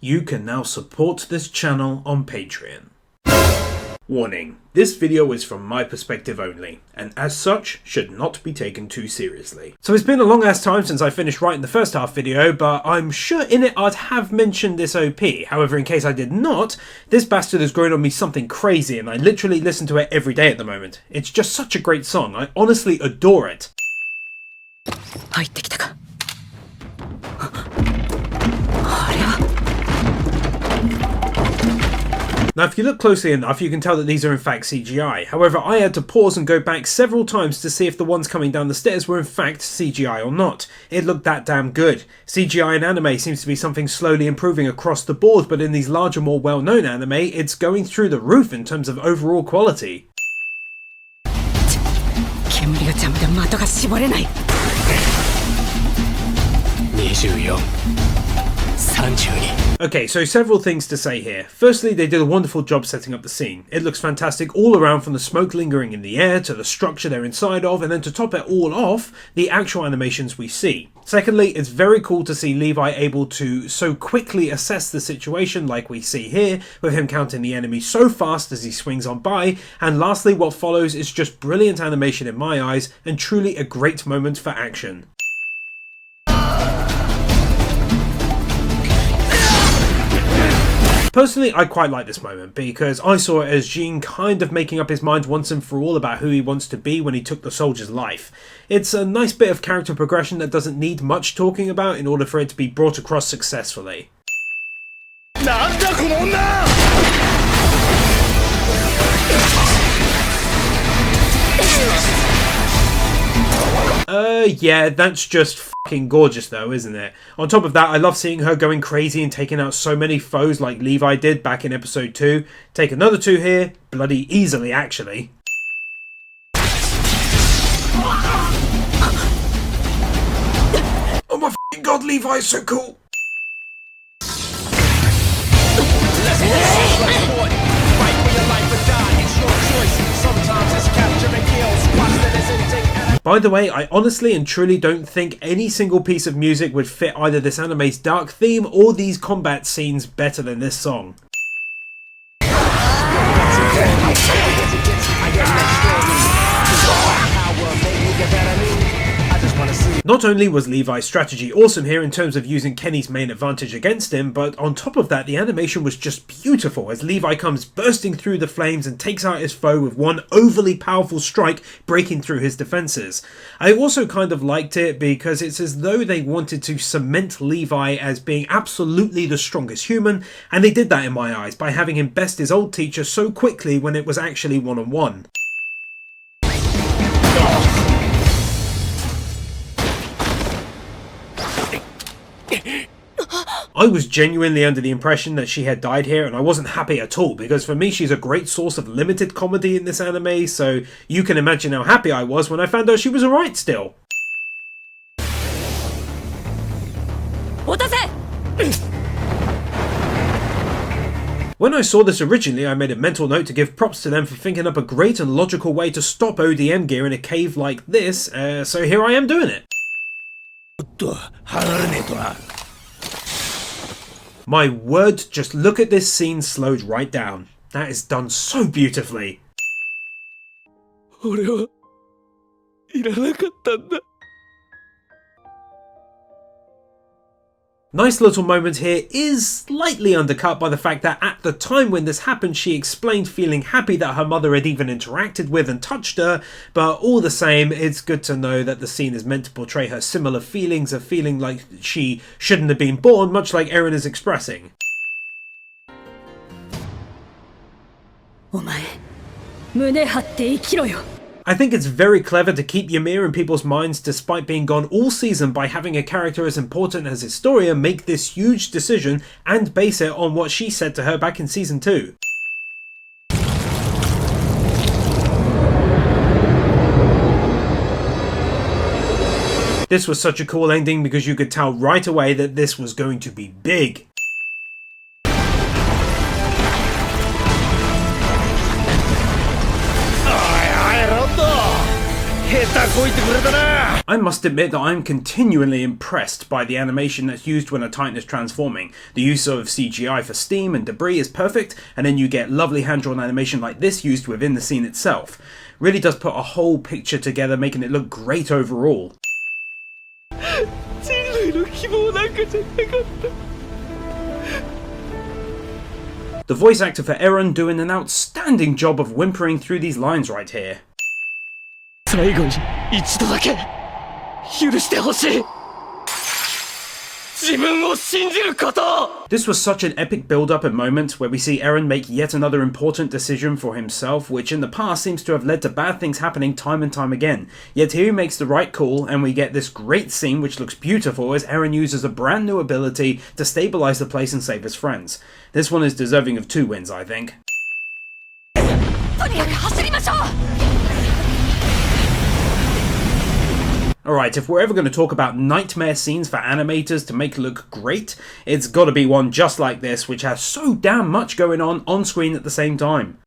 you can now support this channel on Patreon. Warning, this video is from my perspective only, and as such, should not be taken too seriously. So it's been a long ass time since I finished writing the first half video, but I'm sure in it I'd have mentioned this OP. However, in case I did not, this bastard has grown on me something crazy, and I literally listen to it every day at the moment. It's just such a great song, I honestly adore it. Now if you look closely enough, you can tell that these are in fact CGI. However, I had to pause and go back several times to see if the ones coming down the stairs were in fact CGI or not. It looked that damn good. CGI in anime seems to be something slowly improving across the board, but in these larger, more well-known anime, it's going through the roof in terms of overall quality. Okay, so several things to say here. Firstly, they did a wonderful job setting up the scene. It looks fantastic all around, from the smoke lingering in the air to the structure they're inside of, and then to top it all off, the actual animations we see. Secondly, it's very cool to see Levi able to so quickly assess the situation like we see here, with him counting the enemy so fast as he swings on by. And lastly, what follows is just brilliant animation in my eyes, and truly a great moment for action. Personally, I quite like this moment because I saw it as Jean kind of making up his mind once and for all about who he wants to be when he took the soldier's life. It's a nice bit of character progression that doesn't need much talking about in order for it to be brought across successfully. Yeah, that's just fucking gorgeous though, isn't it? On top of that, I love seeing her going crazy and taking out so many foes like Levi did back in episode 2. Take another 2 here, bloody easily actually. Oh my fucking god, Levi is so cool! By the way, I honestly and truly don't think any single piece of music would fit either this anime's dark theme or these combat scenes better than this song. Not only was Levi's strategy awesome here in terms of using Kenny's main advantage against him, but on top of that the animation was just beautiful as Levi comes bursting through the flames and takes out his foe with one overly powerful strike breaking through his defences. I also kind of liked it because it's as though they wanted to cement Levi as being absolutely the strongest human, and they did that in my eyes by having him best his old teacher so quickly when it was actually one-on-one. I was genuinely under the impression that she had died here, and I wasn't happy at all because for me she's a great source of limited comedy in this anime, so you can imagine how happy I was when I found out she was alright still. When I saw this originally, I made a mental note to give props to them for thinking up a great and logical way to stop ODM gear in a cave like this, so here I am doing it. My word, just look at this scene slowed right down. That is done so beautifully. Nice little moment here is slightly undercut by the fact that at the time when this happened she explained feeling happy that her mother had even interacted with and touched her, but all the same it's good to know that the scene is meant to portray her similar feelings of feeling like she shouldn't have been born, much like Eren is expressing. I think it's very clever to keep Ymir in people's minds despite being gone all season by having a character as important as Historia make this huge decision and base it on what she said to her back in season 2. This was such a cool ending because you could tell right away that this was going to be big. I must admit that I'm continually impressed by the animation that's used when a Titan is transforming. The use of CGI for steam and debris is perfect, and then you get lovely hand-drawn animation like this used within the scene itself. Really does put a whole picture together, making it look great overall. The voice actor for Eren doing an outstanding job of whimpering through these lines right here. This was such an epic build-up and moment where we see Eren make yet another important decision for himself, which in the past seems to have led to bad things happening time and time again. Yet here he makes the right call, and we get this great scene which looks beautiful as Eren uses a brand new ability to stabilize the place and save his friends. This one is deserving of 2 wins, I think. Alright, if we're ever going to talk about nightmare scenes for animators to make it look great, it's got to be one just like this, which has so damn much going on screen at the same time.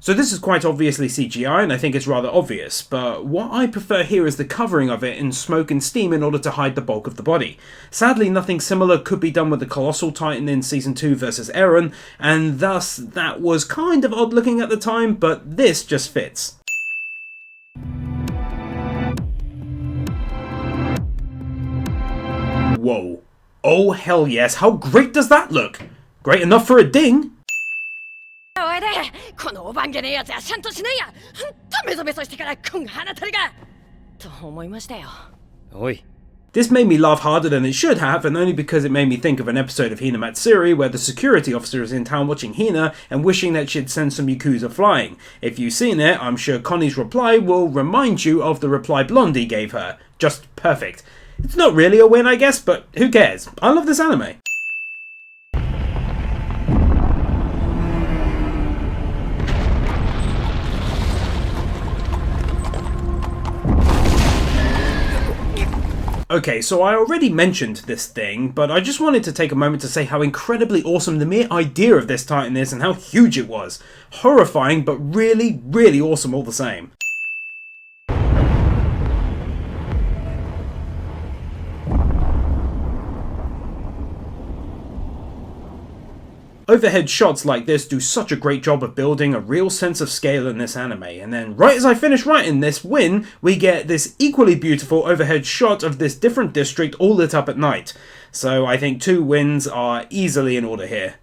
So this is quite obviously CGI, and I think it's rather obvious, but what I prefer here is the covering of it in smoke and steam in order to hide the bulk of the body. Sadly, nothing similar could be done with the Colossal Titan in Season 2 versus Eren, and thus that was kind of odd looking at the time, but this just fits. Whoa. Oh hell yes, how great does that look? Great enough for a ding! This made me laugh harder than it should have, and only because it made me think of an episode of Hina Matsuri where the security officer is in town watching Hina and wishing that she'd send some Yakuza flying. If you've seen it, I'm sure Connie's reply will remind you of the reply Blondie gave her. Just perfect. It's not really a win, I guess, but who cares? I love this anime. Okay, so I already mentioned this thing, but I just wanted to take a moment to say how incredibly awesome the mere idea of this Titan is and how huge it was. Horrifying, but really, really awesome all the same. Overhead shots like this do such a great job of building a real sense of scale in this anime, and then right as I finish writing this win, we get this equally beautiful overhead shot of this different district all lit up at night. So I think 2 wins are easily in order here.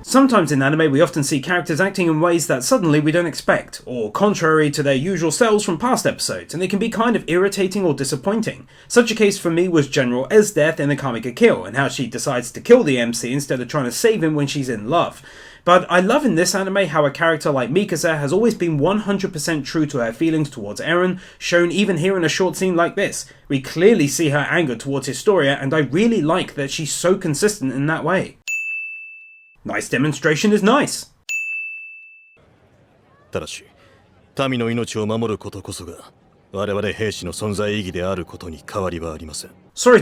Sometimes in anime we often see characters acting in ways that suddenly we don't expect, or contrary to their usual selves from past episodes, and it can be kind of irritating or disappointing. Such a case for me was General E's death in Akame Kill, and how she decides to kill the MC instead of trying to save him when she's in love. But I love in this anime how a character like Mikasa has always been 100% true to her feelings towards Eren, shown even here in a short scene like this. We clearly see her anger towards Historia, and I really like that she's so consistent in that way. Nice demonstration is nice. Sorry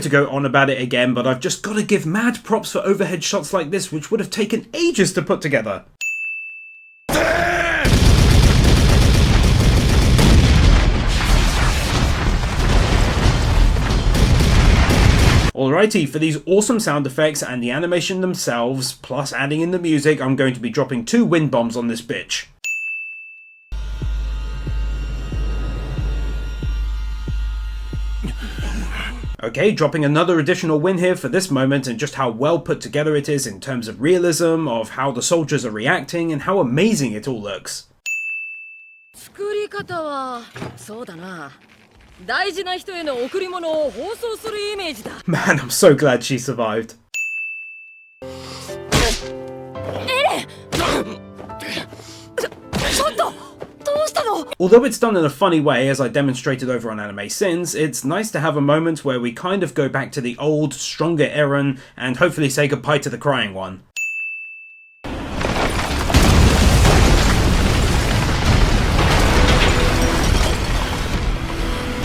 to go on about it again, but I've just got to give mad props for overhead shots like this, which would have taken ages to put together. Alrighty, for these awesome sound effects and the animation themselves, plus adding in the music, I'm going to be dropping 2 wind bombs on this bitch. Okay, dropping another additional win here for this moment and just how well put together it is in terms of realism, of how the soldiers are reacting, and how amazing it all looks. Man, I'm so glad she survived. Although it's done in a funny way, as I demonstrated over on Anime Sins, it's nice to have a moment where we kind of go back to the old, stronger Eren and hopefully say goodbye to the crying one.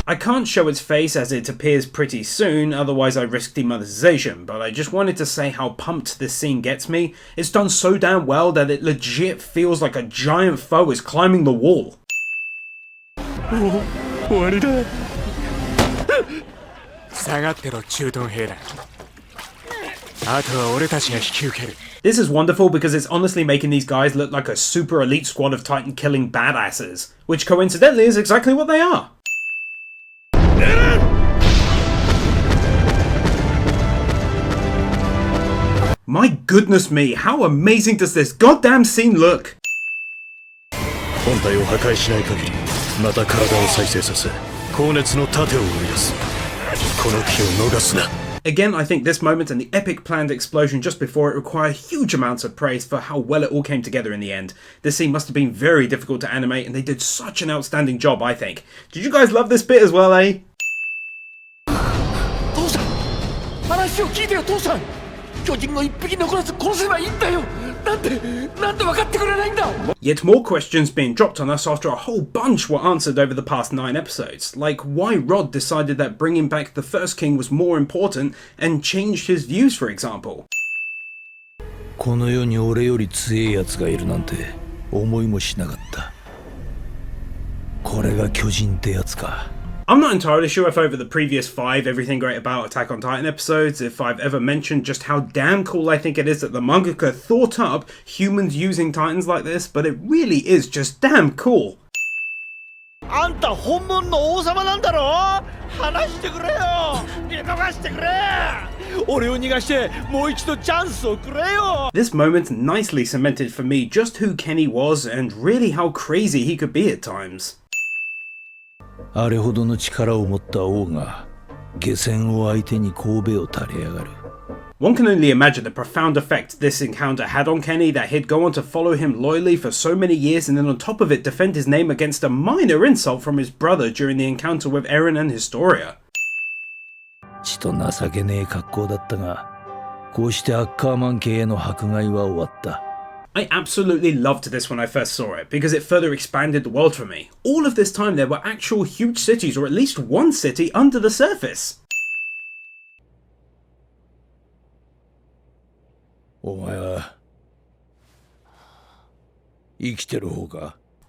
I can't show its face as it appears pretty soon, otherwise I risk demonetization, but I just wanted to say how pumped this scene gets me. It's done so damn well that it legit feels like a giant foe is climbing the wall. This is wonderful because it's honestly making these guys look like a super elite squad of Titan killing badasses, which coincidentally is exactly what they are. My goodness me, how amazing does this goddamn scene look? Again, I think this moment and the epic planned explosion just before it require huge amounts of praise for how well it all came together in the end. This scene must have been very difficult to animate and they did such an outstanding job, I think. Did you guys love this bit as well, eh? Yet more questions being dropped on us after a whole bunch were answered over the past 9 episodes, like why Rod decided that bringing back the first king was more important and changed his views, for example. I'm not entirely sure if over the previous 5 Everything Great About Attack on Titan episodes, if I've ever mentioned just how damn cool I think it is that the mangaka thought up humans using Titans like this, but it really is just damn cool. This moment nicely cemented for me just who Kenny was and really how crazy he could be at times. One can only imagine the profound effect this encounter had on Kenny, that he'd go on to follow him loyally for so many years and then on top of it defend his name against a minor insult from his brother during the encounter with Eren and Historia. I absolutely loved this when I first saw it, because it further expanded the world for me. All of this time there were actual huge cities, or at least one city, under the surface.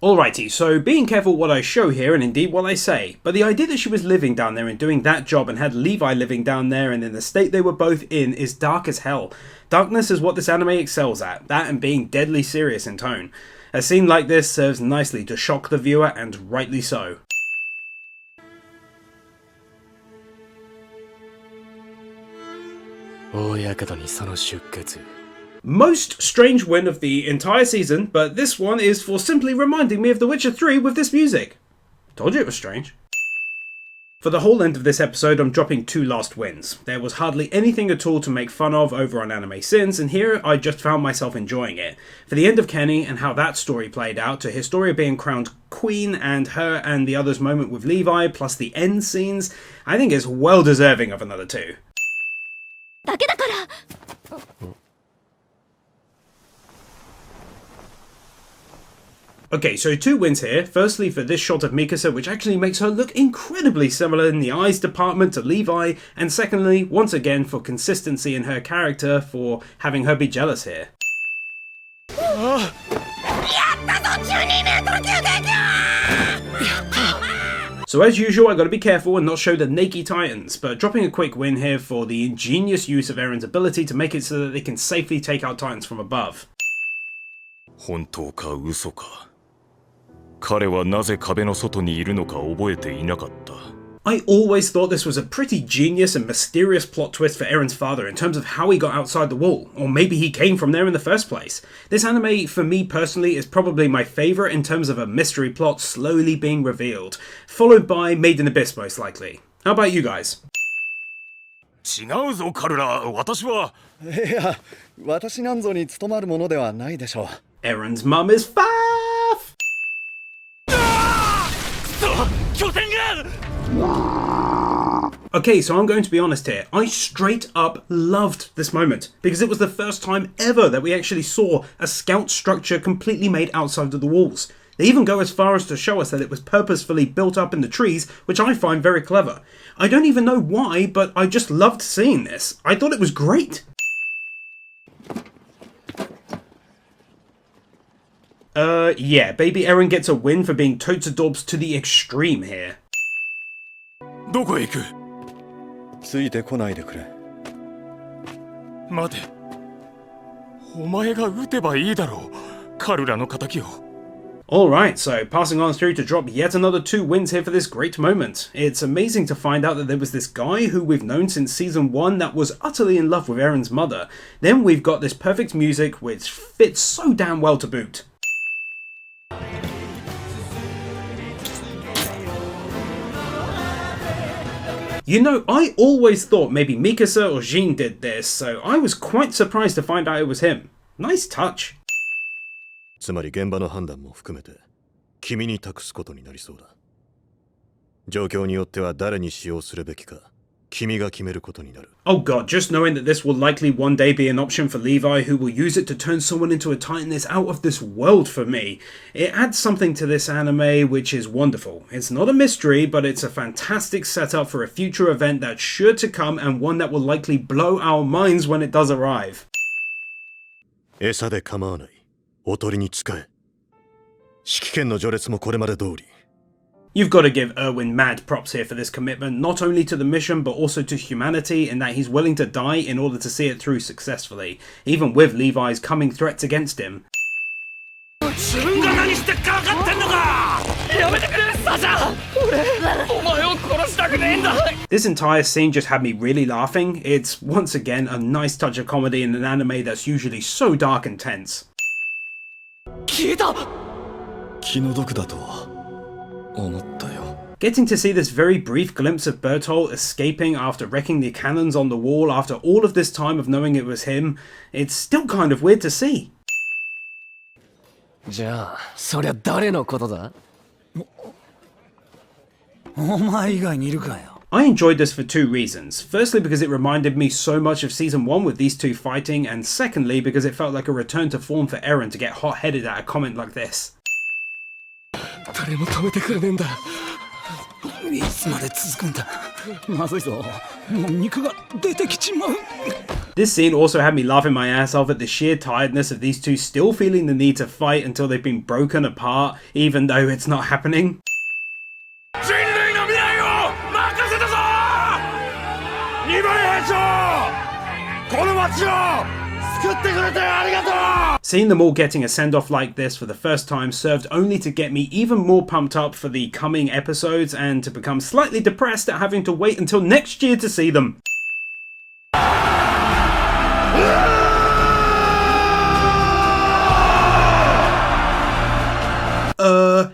Alrighty, so being careful what I show here and indeed what I say, but the idea that she was living down there and doing that job and had Levi living down there and in the state they were both in is dark as hell. Darkness is what this anime excels at, that and being deadly serious in tone. A scene like this serves nicely to shock the viewer, and rightly so. Most strange win of the entire season, but this one is for simply reminding me of The Witcher 3 with this music. Told you it was strange. For the whole end of this episode, I'm dropping 2 last wins. There was hardly anything at all to make fun of over on Anime Sins, and here I just found myself enjoying it. For the end of Kenny and how that story played out, to Historia being crowned queen and her and the others' moment with Levi, plus the end scenes, I think it's well deserving of another 2. Okay, so 2 wins here. Firstly for this shot of Mikasa, which actually makes her look incredibly similar in the eyes department to Levi, and secondly, once again for consistency in her character, for having her be jealous here. So as usual, I gotta be careful and not show the naked Titans, but dropping a quick win here for the ingenious use of Eren's ability to make it so that they can safely take out Titans from above. I always thought this was a pretty genius and mysterious plot twist for Eren's father in terms of how he got outside the wall, or maybe he came from there in the first place. This anime, for me personally, is probably my favourite in terms of a mystery plot slowly being revealed, followed by Made in Abyss most likely. How about you guys? Eren's mum is Faff! Okay, so I'm going to be honest here. I straight up loved this moment, because it was the first time ever that we actually saw a scout structure completely made outside of the walls. They even go as far as to show us that it was purposefully built up in the trees, which I find very clever. I don't even know why, but I just loved seeing this. I thought it was great. Yeah, Baby Eren gets a win for being totes-adorbs to the extreme here. どこへ行く? ついてこないでくれ。待て。お前が撃てばいいだろう。彼らの仇を。Alright, so passing on through to drop yet another 2 wins here for this great moment. It's amazing to find out that there was this guy who we've known since season 1 that was utterly in love with Eren's mother. Then we've got this perfect music which fits so damn well to boot. You know, I always thought maybe Mikasa or Jin did this, so I was quite surprised to find out it was him. Nice touch. つまり現場の判断も含めて君に託すことになりそうだ。状況によっては誰に使用するべきか君が決めることになる。 Oh god, just knowing that this will likely one day be an option for Levi, who will use it to turn someone into a titan, is out of this world for me. It adds something to this anime which is wonderful. It's not a mystery, but it's a fantastic setup for a future event that's sure to come and one that will likely blow our minds when it does arrive. 餌で構わない。おとりに使え。指揮権の序列もこれまで通り。 You've got to give Erwin mad props here for this commitment, not only to the mission but also to humanity, in that he's willing to die in order to see it through successfully, even with Levi's coming threats against him. This entire scene just had me really laughing. It's once again a nice touch of comedy in an anime that's usually so dark and tense. 消えた。気の毒だと思ったよ。 Getting to see this very brief glimpse of Bertolt escaping after wrecking the cannons on the wall after all of this time of knowing it was him, it's still kind of weird to see. じゃあ、そりゃ誰のことだ? お前以外にいるかよ。 I enjoyed this for 2 reasons. Firstly, because it reminded me so much of Season 1 with these 2 fighting, and secondly, because it felt like a return to form for Eren to get hot-headed at a comment like this. 誰も止めてくれねえんだ。いつまで続くんだ。まずいぞ。もう肉が出てきちまう。 This scene also had me laughing my ass off at the sheer tiredness of these two still feeling the need to fight until they've been broken apart, even though it's not happening. Seeing them all getting a send-off like this for the first time served only to get me even more pumped up for the coming episodes and to become slightly depressed at having to wait until next year to see them.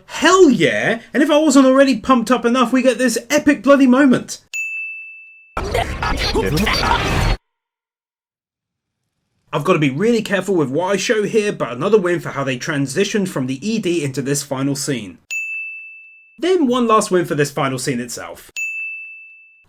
Hell yeah! And if I wasn't already pumped up enough, we get this epic bloody moment. I've got to be really careful with what I show here, but another win for how they transitioned from the ED into this final scene. Then one last win for this final scene itself.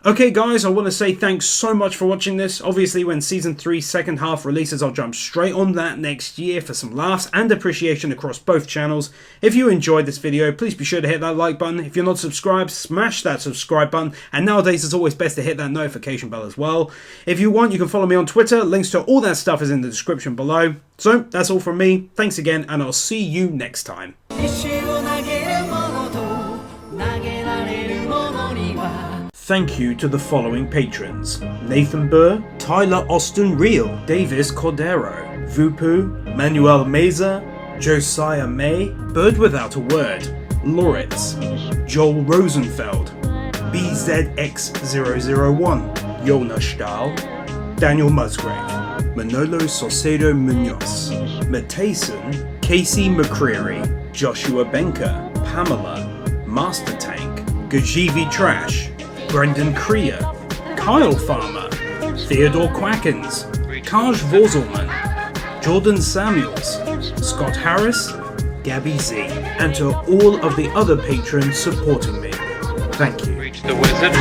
Okay guys, I want to say thanks so much for watching this. Obviously when Season 3's second half releases, I'll jump straight on that next year for some laughs and appreciation across both channels. If you enjoyed this video, please be sure to hit that like button. If you're not subscribed, smash that subscribe button. And nowadays it's always best to hit that notification bell as well. If you want, you can follow me on Twitter. Links to all that stuff is in the description below. So that's all from me. Thanks again, and I'll see you next time. Thank you to the following patrons: Nathan Burr, Tyler Austin Real, Davis Cordero, Vupu, Manuel Meza, Josiah May, Bird Without a Word, Loritz, Joel Rosenfeld, BZX001, Yona Stahl, Daniel Musgrave, Manolo Saucedo Munoz, Matayson, Casey McCreary, Joshua Benker, Pamela, Master Tank, Gajivi Trash, Brendan Krier, Kyle Farmer, Theodore Quackens, Kaj Vorzelman, Jordan Samuels, Scott Harris, Gabby Z, and to all of the other patrons supporting me. Thank you. Reach the wizard.